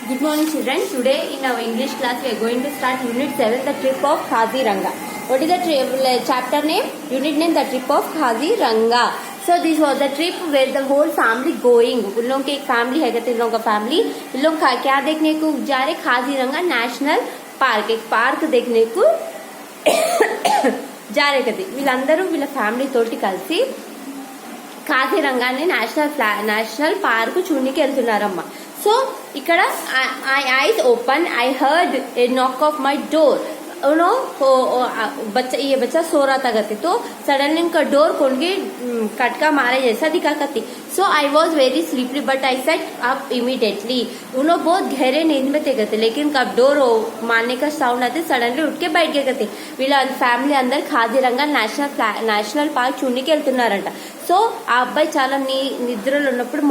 Good morning children. Today in our English class we are going to start Unit 7, the trip of Kaziranga. What is the chapter name? Unit name, the trip of Kaziranga. So this was the trip where the whole family going. उन लोगों की एक family है, कहते हैं लोगों का family. इन लोग क्या देखने को जा रहे? खाजीरंगा नेशनल पार्क, एक पार्क देखने को जा रहे कहते. వీళ్ళందరూ వీళ్ళ ఫ్యామిలీ తోటి కలిసి కాజీరంగాని నేషనల్ పార్క్ చూడడానికి వెళ్తున్నారమ్మా. సో ఇక్కడ I eyes open, I heard A knock of my door. बच्चा ये बच्चा सो रहा था कहते, तो सडनली उनका डोर खोल के कटका मारे जैसा दिखा करती. So I was very sleepy but I set up immediately. उन्होंने बहुत गहरे नींद में थे कहते, लेकिन कब डोर मारने का साउंड आते सडनली उठ के बैठ गए कहते. వీళ్ళ ఫ్యామిలీ అందరు కాజీరంగా నేషనల్ పార్క్ చూడడానికి వెళ్తున్నారంట. సో ఆ అబ్బాయి చాలా నిద్రలో ఉన్నప్పుడు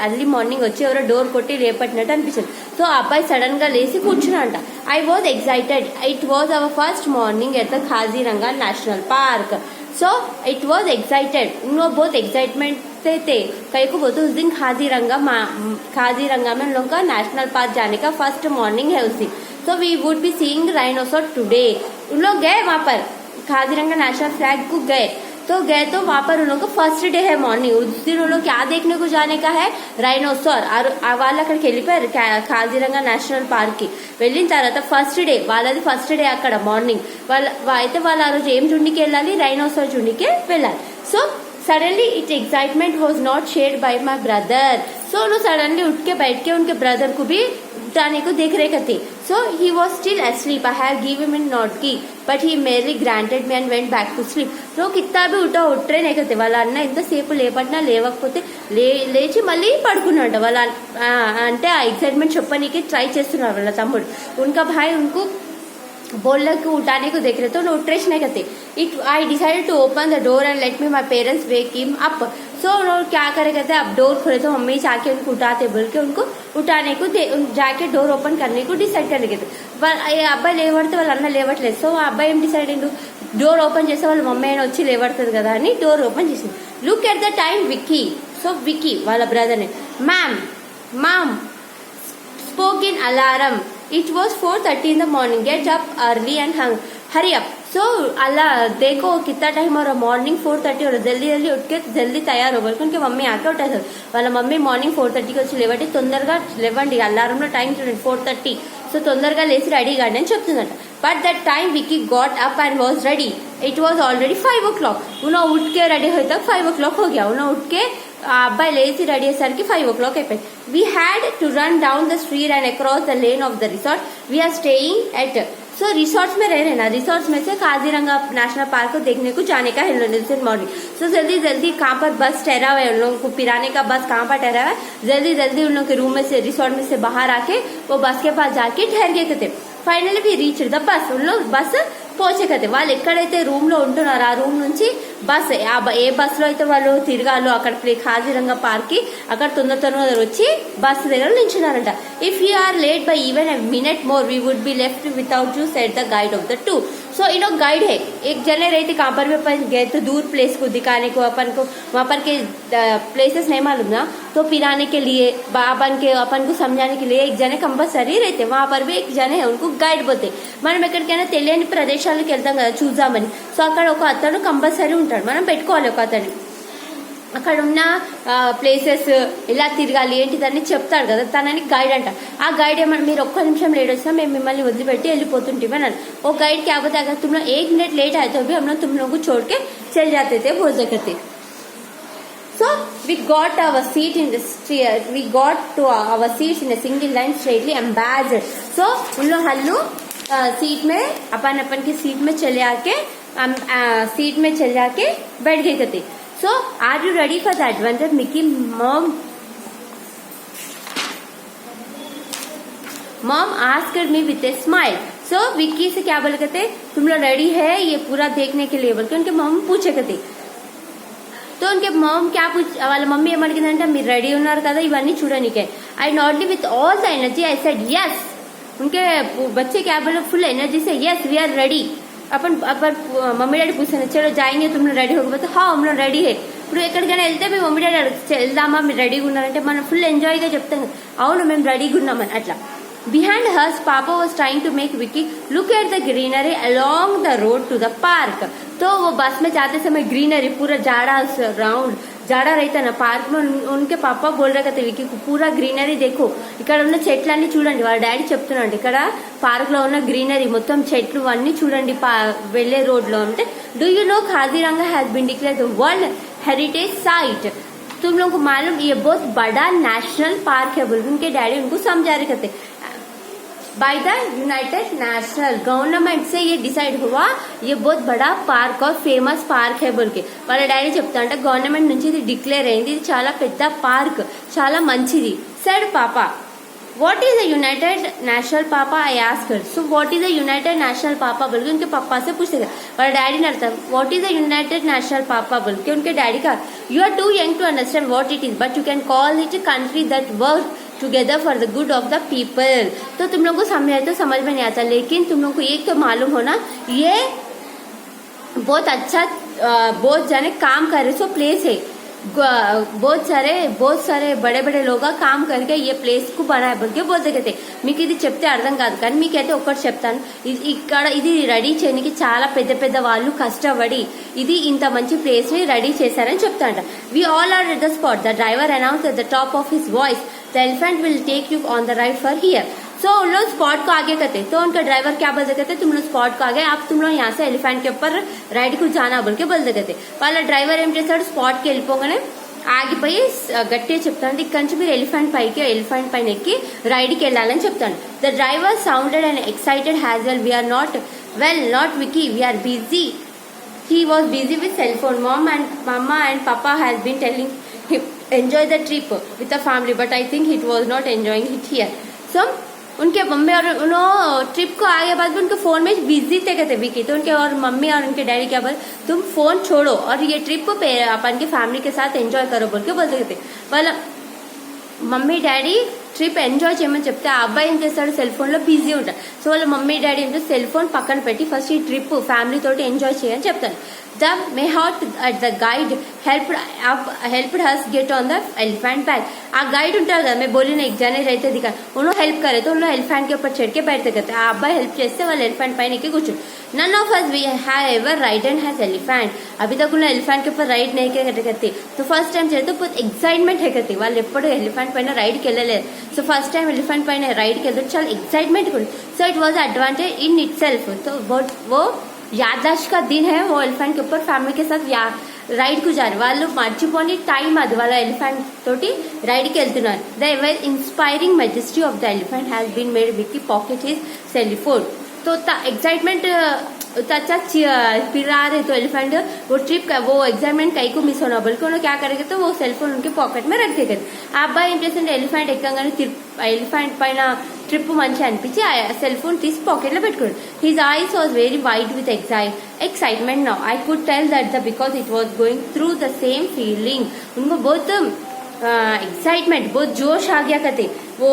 అర్లీ మార్నింగ్ వచ్చి ఎవరో డోర్ కొట్టి రేపట్టినట్టు అనిపించింది. సో ఆ అబ్బాయి సడన్ గా లేచి కూర్చున్నాడంట. I was excited. It was our first morning at the Kaziranga National Park. So it was excited. उन लोग बहुत एक्साइटमेंट से थे. कई को बोलते उस दिन खाजीरंगा में उन लोगों का नेशनल पार्क जाने का फर्स्ट मॉर्निंग है उस दिन. So we would be seeing rhinoceros today. उन लोग गए वहां पर खाजीरंगा नेशनल फ्लैग को गए तो वहां पर उन लोगों का फर्स्ट डे है मॉर्निंग. उस दिन उन लोग क्या देखने को जाने का है? రైనోసార్. వాళ్ళు అక్కడికి వెళ్ళిపోయారు కాజీరంగా నేషనల్ పార్క్ కి. వెళ్ళిన తర్వాత ఫస్ట్ డే వాళ్ళది ఫస్ట్ డే అక్కడ మార్నింగ్. అయితే వాళ్ళు ఆ రోజు ఏం చూడడానికి వెళ్ళాలి? రైనోసార్ చూడడానికి వెళ్ళాలి. So suddenly it excitement was not shared by my brother. So उन्होंने सडनली उठ के बैठ के उनके ब्रदर को भी उठाने को देख रहे थे. So he was still asleep. I have given him not key but he merely granted me and went back to sleep. So కిత్తా भी ఉట్టరే नहीं कहते. వాళ్ళ అన్న ఎంతసేపు లేపట్టినా లేవకపోతే లేచి మళ్ళీ పడుకున్నాడు. వాళ్ళ అంటే ఆ ఎక్సైట్మెంట్ చెప్పనీకి ట్రై చేస్తున్నారు వాళ్ళ తమ్ముడు. उनका भाई उनको बोलने को उठाने को देख रहे तो उठरेश नहीं करते. I decided to open the door and let me my parents wake him up. So उन्होंने क्या करे कहते, अब डोर खोले तो मम्मी जाके उनको उठाते बोल के उनको उठाने को जाके डोर ओपन करने को डिसाइड करने के. అబ్బాయి లేవడితే వాళ్ళ అన్న లేవట్లేదు. సో ఆ అబ్బాయి ఏం డిసైడ్ అయ్యిండు, డోర్ ఓపెన్ చేస్తే వాళ్ళ మమ్మీ అయినా వచ్చి లేవడుతుంది కదా అని డోర్ ఓపెన్ చేసింది. Look at the time Vicky. So Vicky వాళ్ళ బ్రదర్ని, ma'am spoke in alarm. It was 4:30 in the morning. Get up early and hurry up. So अल्लाह देखो कितना टाइम हो रहा, मॉर्निंग 4:30 हो रहा, जल्दी उठ के जल्दी तैयार हो बोल उनके मम्मी आके उठाరు. వాళ్ళ మమ్మీ మార్నింగ్ 4:30కి వచ్చి లేవండి, తొందరగా లేవండి, అలారంలో టైం చూడండి 4:30. సో తొందరగా లేచి రెడీ కాండి అని చెప్తుందట. But that time Vicky got up and was ready. It was already 5 o'clock. उन्होंने उठ के रेडी होए तक 5 o'clock हो गया. उन्होंने उठ के అబ్బాయి లేచి రెడీ అయ్యేసరికి 5 o'clock అయిపోయింది. We had to run down the street and across the lane of the resort. We are staying at. So resorts में रह रहे ना, रिसोर्ट्स में से काजीरंगा नेशनल पार्क को देखने को जाने का है मॉर्निंग. सो जल्दी कहाँ पर बस ठहरा हुआ है, उन लोगों को पिराने का बस कहाँ पर ठहरा हुआ है, जल्दी उन लोगों के रूम में से रिसोर्ट में से बाहर आके वो बस के पास जाके ठहर गए थे. Finally we reach the bus. Bus పోచే కదా వాళ్ళు ఎక్కడైతే రూమ్ లో ఉంటున్నారో ఆ రూమ్ నుంచి బస్ ఏ బస్ లో అయితే వాళ్ళు తిరగాలో అక్కడ కాజీరంగా పార్క్ కి అక్కడ తొందరగా వచ్చి బస్ దగ్గర నించున్నారంట. If you are late by even a minute more we would be left without you said the guide of the tour. So इन लोग गाइड है, एक जने रहते कहाँ पर भी अपन गए तो दूर प्लेस को दिखाने को, अपन को वहाँ पर के प्लेसेस नहीं मालूम ना, तो पिराने के लिए अपन को समझाने के लिए एक जने कंपल्सरी रहते. वहाँ पर भी एक जने है, उनको गाइड बोलते. మనం ఎక్కడికైనా తెలియని ప్రదేశాలకు వెళ్తాం కదా చూద్దామని. సో అక్కడ ఒక అతను కంపల్సరీ ఉంటాడు, మనం పెట్టుకోవాలి ఒక అతన్ని. అక్కడ ఉన్న ప్లేసెస్ ఎలా తిరగాలి ఏంటిదని చెప్తాడు కదా, తనని గైడ్ అంట. ఆ గైడ్ ఏమన్నా మీరు ఒక్క నిమిషం లేట్ వచ్చినా మేము మిమ్మల్ని వదిలిపెట్టి వెళ్ళిపోతుంటాం అని. ఓ గైడ్ क्या बोलता है, अगर तुम लोग 1 मिनट लेट आए तो भी हम लोग तुम लोगों को छोड़ के चल जाते थे बोल सकते. So we got our seat in the we got to our seats in a single line straightly embarrassed. So उन लोग हल्लू सीट में अपन की सीट में चले आके बैठ गए थे. So are you ready for the adventure? Mickey mom asked me with a smile. So Vicky से क्या बोले कहते, तुम लोग रेडी है ये पूरा देखने के लिए बोल के उनके मॉम पूछे कहते. तो उनके मॉम क्या వాళ్ళ మమ్మీ ఏమడిగిందంటే, మీరు రెడీ ఉన్నారు కదా ఇవన్నీ చూడనికే. ఐ నోట్లీ with all the energy I said yes. उनके बच्चे क्या बोले फुल एनर्जी से yes we are ready. अपन मम्मी डैडी पूछे चलो जाएंगे तुम लोग रेडी होगा, तो हाँ हम लोग రెడీ है. ఇప్పుడు ఎక్కడికైనా వెళ్తే మీ మమ్మీ డాడీ వెళ్దామా మీరు రెడీగా ఉన్నారంటే మనం ఫుల్ ఎంజాయ్గా చెప్తాం అవును మేము రెడీగా ఉన్నామని. అట్లా Behind us, Papa was trying to make Vicky look at the greenery along the road to the park. तो वो बस में जाते समय ग्रीनरी पूरा जाड़ा राउंड జాడా రైతే పార్క్ లో ఉన్కే పాప బోల్ రहा था వికీ పూరా గ్రీనరీ देखो ఇక్కడ ఉన్న చెట్లన్నీ చూడండి వాళ్ళ డాడీ చెప్తున్నాడు ఇక్కడ పార్క్ లో ఉన్న గ్రీనరీ మొత్తం చెట్లు అన్ని చూడండి వెళ్ళే రోడ్ లో అంటే do you know Kaziranga has been declared the world heritage site तुम लोगों को मालूम ये बहुत बड़ा नेशनल पार्क है बोल उनके डैडी उनको समझा रहे थे by the United national government से ये डिसाइड हुआ ये बहुत बड़ा पार्क और फेमस पार्क है बोल के వాళ్ళ డాడీ చెప్తా అంటే గవర్నమెంట్ నుంచి ఇది డిక్లేర్ అయింది ఇది చాలా పెద్ద పార్క్ చాలా మంచిది సెడ్ పాపా What is the United National Papa? I asked her. So what is the United National Papa? बोल के उनके पापा से पूछते थे पर डैडी ने बताया What is the United National Papa? बोल के उनके डैडी का You are too young to understand what it is, but you can call it a country that works together for the good of the people. तो तुम लोगों को समझ में नहीं आता लेकिन तुम लोगों को एक तो मालूम होना ये बहुत अच्छा बहुत जाने काम कर रहे सो प्लेस है बहुत सारे बड़े बड़े लोग काम करके ये ప్లేస్ కు बनाए बोल के बोलते कहते మీకు ఇది చెప్తే అర్థం కాదు కానీ మీకైతే ఒకటి చెప్తాను ఇక్కడ ఇది రెడీ చేయడానికి చాలా పెద్ద పెద్ద వాళ్ళు కష్టపడి ఇది ఇంత మంచి ప్లేస్ ని రెడీ చేశారని చెప్తాంట we all are at the spot the driver announce at the top of his voice the elephant will take you on the ride for here so उन लोग स्पॉट को आगे करते तो उनका ड्राइवर क्या बोलते कहते तुम लोग स्पॉट को आगे आप तुम लोग यहाँ से एलिफेंट के ऊपर राइड को जाना बोल के बोलते कहते వాళ్ళ డ్రైవర్ ఏం చేస్తాడు స్పాట్ కి వెళ్ళిపోగానే ఆగిపోయి గట్టిగా చెప్తాను ఇక్కడ నుంచి మీరు ఎలిఫెంట్ పైన ఎక్కి రైడ్ కి వెళ్ళాలని చెప్తాను the driver sounded and excited has we are not వికీ we are busy he was busy with cell phone mama and papa has been telling him enjoy the trip with the family but I think it was not enjoying it here so उनके mummy और trip को आगे बाद भी उनके phone में busy थे कहते विकी तो उनके और मम्मी और उनके डैडी क्या बोले तुम फोन छोड़ो और ये ट्रिप अपन के फैमिली के साथ एंजॉय करो बोल के बोलते कहते बोला మమ్మీ డాడీ ట్రిప్ ఎంజాయ్ చేయమని చెప్తే ఆ అబ్బాయి ఏం చేస్తాడు సెల్ ఫోన్ లో బిజీ ఉంటాడు సో వాళ్ళ మమ్మీ డాడీ ఏం చేస్తే సెల్ ఫోన్ పక్కన పెట్టి ఫస్ట్ ఈ ట్రిప్ ఫ్యామిలీ తోటి ఎంజాయ్ చేయని చెప్తాను the mahout the guide helped us get on the elephant back a guide ఉంటారు కదా मैं बोली ना एक जने रहते दिखा उन्होंने हेल्प करे तो उन्होंने एलिफेंट के ऊपर चढ़ के बैठते कहते आ अब्बाई हेल्प చేస్తే వాళ్ళు एलिफेंट పైన ఎక్కి కూర్చుంటారు none of us we have ever ridden has elephant अभी तक उन्होंने एलिफेंट के ऊपर राइड नहीं किया कहते तो फर्स्ट टाइम चलते तो बहुत एक्साइटमेंट है कहते వాళ్ళు ఎప్పుడు एलिफेंट పైన రైడ్ కి వెళ్ళలేదు సో ఫస్ట్ టైం एलिफेंट పైన రైడ్ కి వెళ్తే చాలా ఎక్సైట్మెంట్ ఉంది so it was advantage in itself तो वो याददाश्त का दिन है वो एलिफेंट के ऊपर फैमिली के साथ రైడ్ కు జారు వాళ్ళు మర్చిపోని టైం అది వాళ్ళ ఎలిఫెంట్ తోటి రైడ్ కి వెళ్తున్నారు the ever inspiring majesty of the elephant has been made with the pocket his cell phone तो एक्साइटमेंट अच्छा फिर आ रहे तो एलिफेंट वो ट्रिप का वो एक्साइटमेंट कहीं को मिस होना बल्कि उन्होंने क्या करेंगे तो वो सेल फोन उनके पॉकेट में रख देंगे ఆ అబ్బాయి ఏం చేసింటే ఎలిఫెంట్ ఎక్కగానే ఎలిఫెంట్ పైన ట్రిప్ మంచి అనిపించి సెల్ ఫోన్ తీసి పాకెట్ లో పెట్టుకున్నాడు his eyes was very wide with excitement now I could tell that because it was going through the same feeling उनको बहुत एक्साइटमेंट बहुत जोश आ गया कहते वो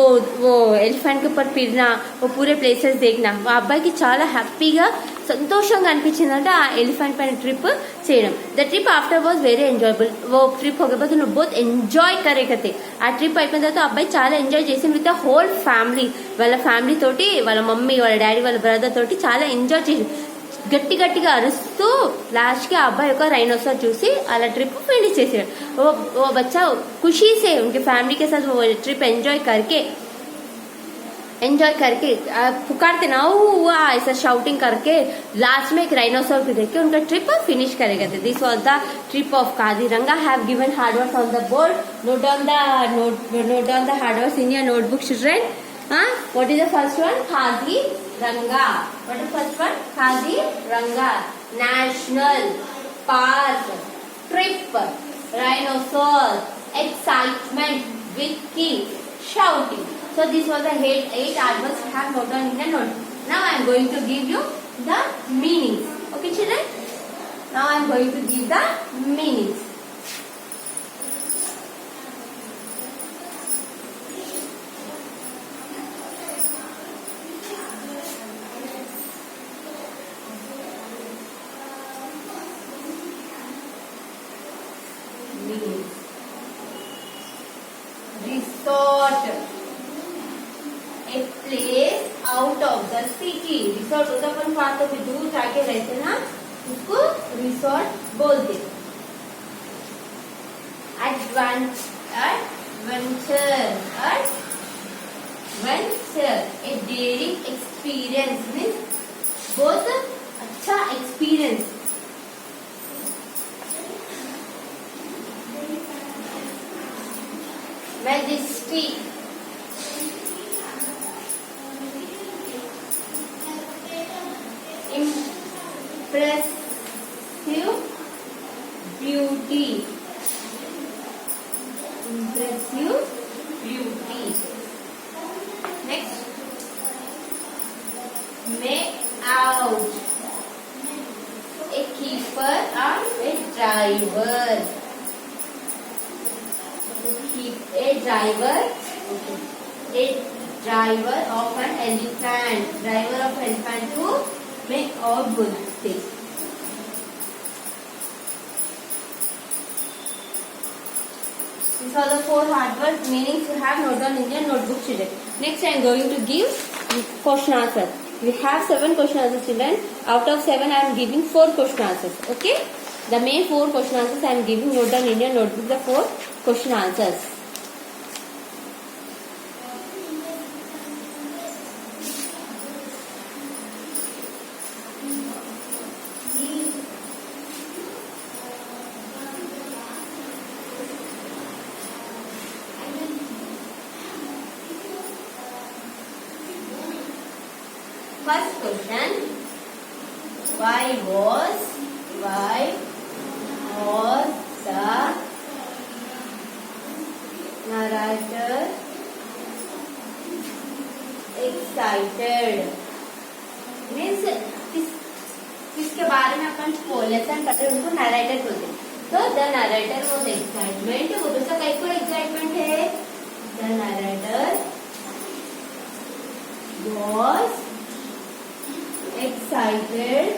एलिफेंट के ऊपर फिरना वो पूरे प्लेसेस देखना ఆ అబ్బాయికి చాలా హ్యాపీగా సంతోషంగా అనిపించిందంట ఆ ఎలిఫెంట్ పైన ట్రిప్ చేయడం the trip after was very enjoyable वो ट्रिप हो गया तो बहुत ఎంజాయ్ करे कहते ఆ ట్రిప్ అయిపోయిన తర్వాత అబ్బాయి చాలా ఎంజాయ్ చేసింది విత్ ద హోల్ ఫ్యామిలీ వాళ్ళ ఫ్యామిలీ తోటి వాళ్ళ మమ్మీ వాళ్ళ డాడీ వాళ్ళ బ్రదర్ తోటి చాలా ఎంజాయ్ చేసి గట్టి గట్టిగా అరుస్తూ లాస్ట్ కి ఆ అబ్బాయి ఒక రైనోసర్ చూసి అలా ట్రిప్ ఫినిష్ చేసాడు वो बच्चा खुशी से उनके फैमिली के साथ वो ट्रिप एंजॉय करके पुकारते ना हुआ ऐसा शाउटिंग करके लास्ट में एक राइनोसर को देख के उनका ट्रिप फिनिश करेगा this was the trip of Kaziranga have given hard work on the board note down the hard work in your notebook children what is the first one Kaziranga what is the first one Kaziranga national park trip rhinoceros excitement Vicky shouting so this was the 8 adverbs you have noted down in the note now I am going to give you the meanings okay children now I am going to give the meanings resort a place out of the city. Resort होता अपन वहां तो भी दूर जाके रहते ना, उसको resort बोलते. Adventure, a daring experience means बहुत अच्छा experience. Majesty, impressive beauty. Impressive beauty. Next, may out, a keeper or a driver. A driver of an elephant. Driver of elephant को make out बोलते. These are the 4 hard words meanings you have noted down in your notebook, children. Next, I am going to give question answer. We have 7 question answers, children. Out of 7, I am giving 4 question answers. Okay? The main 4 question answers I am giving note down in your notebook. The 4 question answers. First question, why was the narrator excited? Means किसके बारे में अपन lesson करते हैं उनको narrator बोलते हैं. तो the narrator was excitement. वो दूसरा कई को एक्साइटमेंट है. The narrator was excited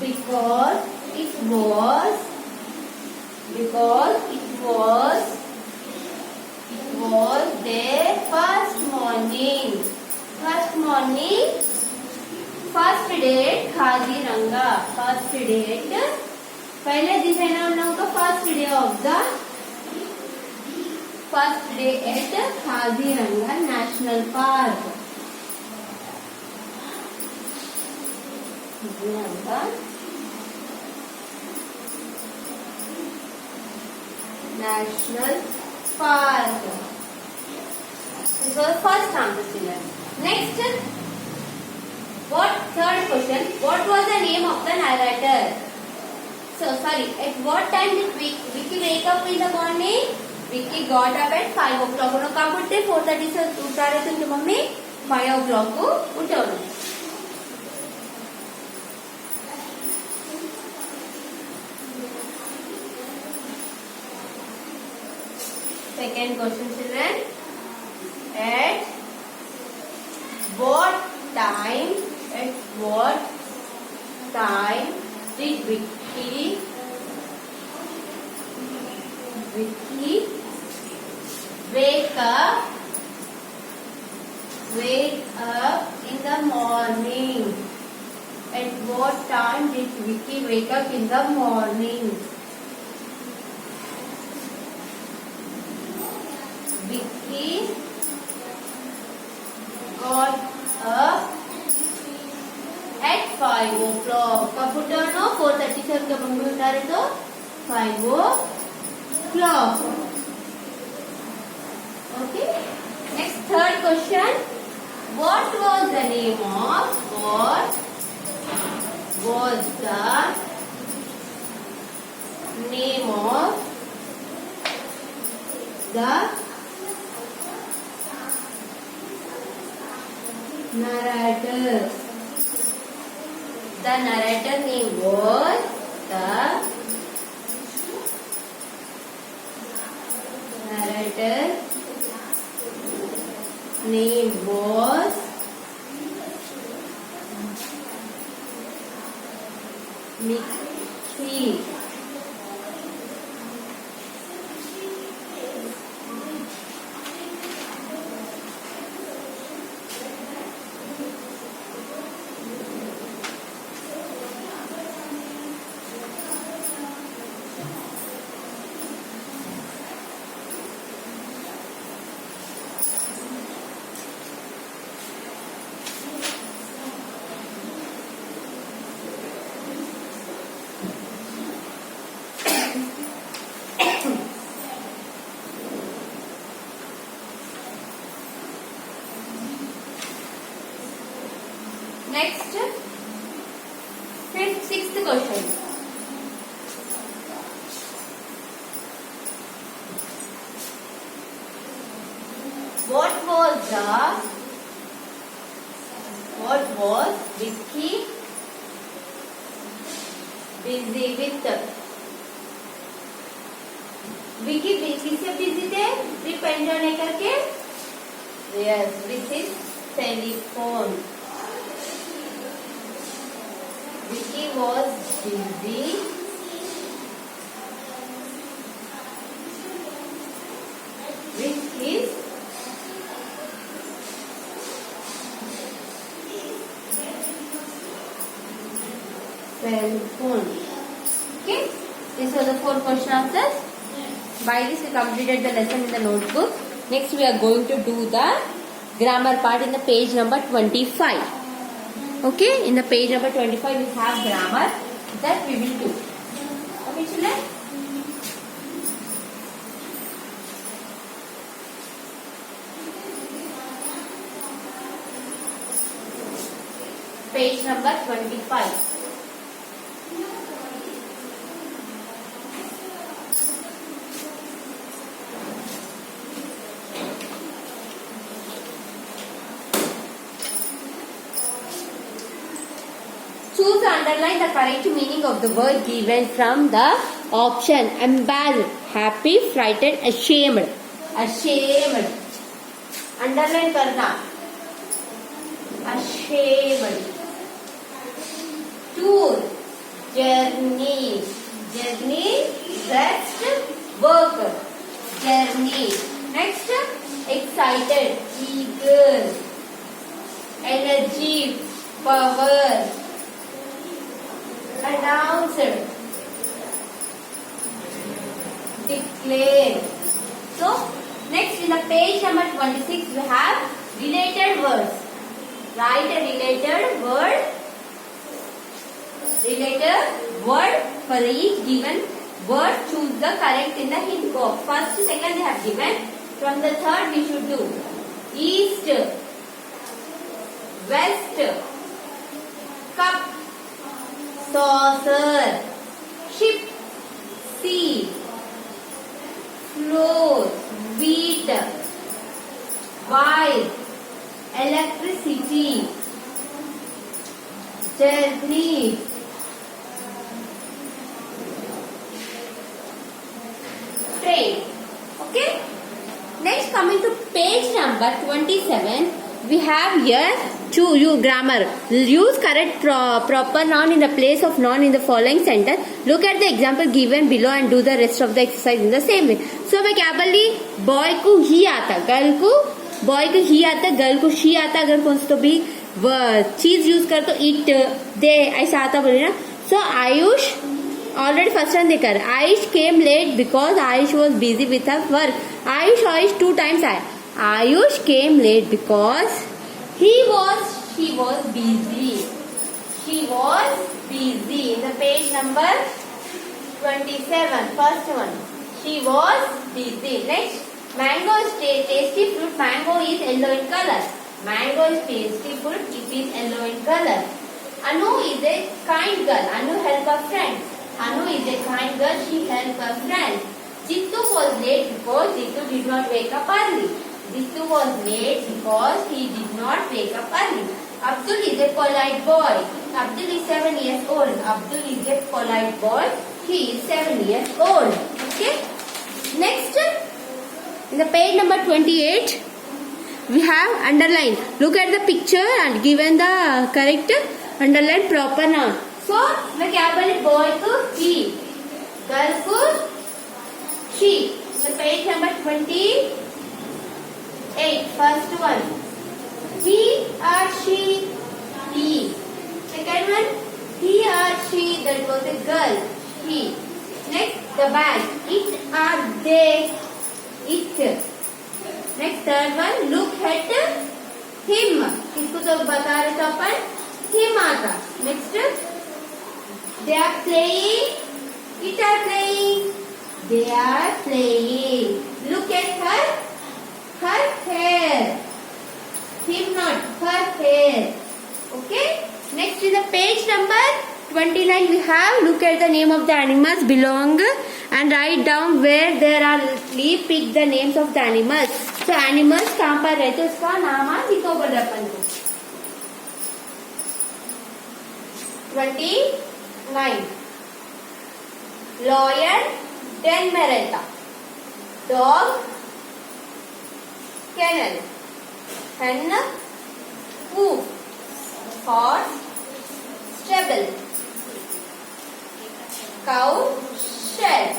because it was their first date खाजीरंगा. first date पहले दिन है ना उन लोगों का first day at Kaziranga National Park. National Park. This was first answer. Next, third question, what was the name of the narrator? So sorry, at what time did Vicky wake up in the morning? Vicky got up at 5 o'clock. उन्होंने कब उठे? 4:30 से उठा रहे थे उनकी mummy. 5 o'clock को उठे उन्होंने. Second question, children. At what time did Vicky wake up in the morning? At what time did Vicky wake up in the morning? Vicky got up at 5 o'clock. कब उठा ना? 4:30 से उनके मम्मी उठा रहे तो 5 o'clock. Okay. Next, third question. What was the name of the narrator? The narrator name was Mickey. was Vicky busy with? Vicky किससे busy थे? ट्रिप एंजॉय नहीं करके? Yes, with his telephone. Vicky was busy with his cell phone. Okay, these were the 4 question answers. By this we completed the lesson in the notebook. Next we are going to do the grammar part in the page number 25. Okay, in the page number 25 we have grammar that we will do. Okay, children. Page number 25. Choose to underline the correct meaning of the word given from the option. Embarrassed, happy, frightened, ashamed. Ashamed. Underline करना. Ashamed. Tour, journey. Journey, rest, work. Journey. Next, excited, eager. Energy, power. Announced, declared. So, next in the page number 26 we have related words. Write a related word for each given word. Choose the correct in the hint box. First, second they have given. From the third we should do east, west, cup, saucer, ship, sea, floor, wheat, wire, electricity, journey, train. Okay. Next, coming to page number 27, we have here choose grammar. Use correct proper noun in the place of noun in the following sentence. Look at the example given below and do the rest of the exercise in the same way. So मैं क्या बोली? Boy को ही आता, girl को boy को ही आता, girl को she आता. अगर कौन सा तो भी चीज यूज कर तो इट दे ऐसा आता बोली ना. So Ayush already first one देकर Ayush came late because Ayush was busy with her work. Ayush 2 times आया. Ayush came late because she was busy. She was busy. In the page number 27, first one. She was busy. Next, mango is tasty fruit. Mango is yellow in color. Mango is tasty fruit. It is yellow in color. Anu is a kind girl. Anu help her friend. Anu is a kind girl. She help her friend. Jittu was late because Jittu did not wake up early. Jittu was late because he did not wake up early. Abdul is a polite boy. Abdul is 7 years old. Abdul is a polite boy. He is 7 years old. Okay. Next, in the page number 28, we have underline. Look at the picture and given the correct underline proper noun. So, मैं क्या बोली? Boy को he, girl को she. The page number 28, first one. He or she, he. Second one, he or she, that was a girl, he. Next, the bag. It or they, it. Next, third one, look at him. इसको तो बता रहे तो अपन him आता. Next, they are playing, it are playing, they are playing. Look at her hair. Him not, her hair. Okay. Next is the page number 29. We have look at the name of the animals belong and write down where there are leaf. Pick the names of the animals. So animals कहाँ पर रहते उसका नाम आज लिखो बोल रहे अपन को। 29 लॉयन डेन में रहता, dog kennel, hen woof, horse stable, cow shed,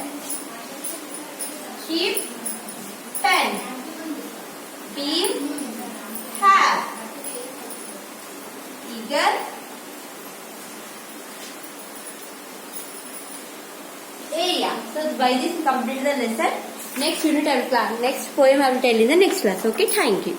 sheep pen, beam hat, eagle area. So by this complete the lesson. Next unit I will class. Next poem I will tell in the next class. Okay, thank you.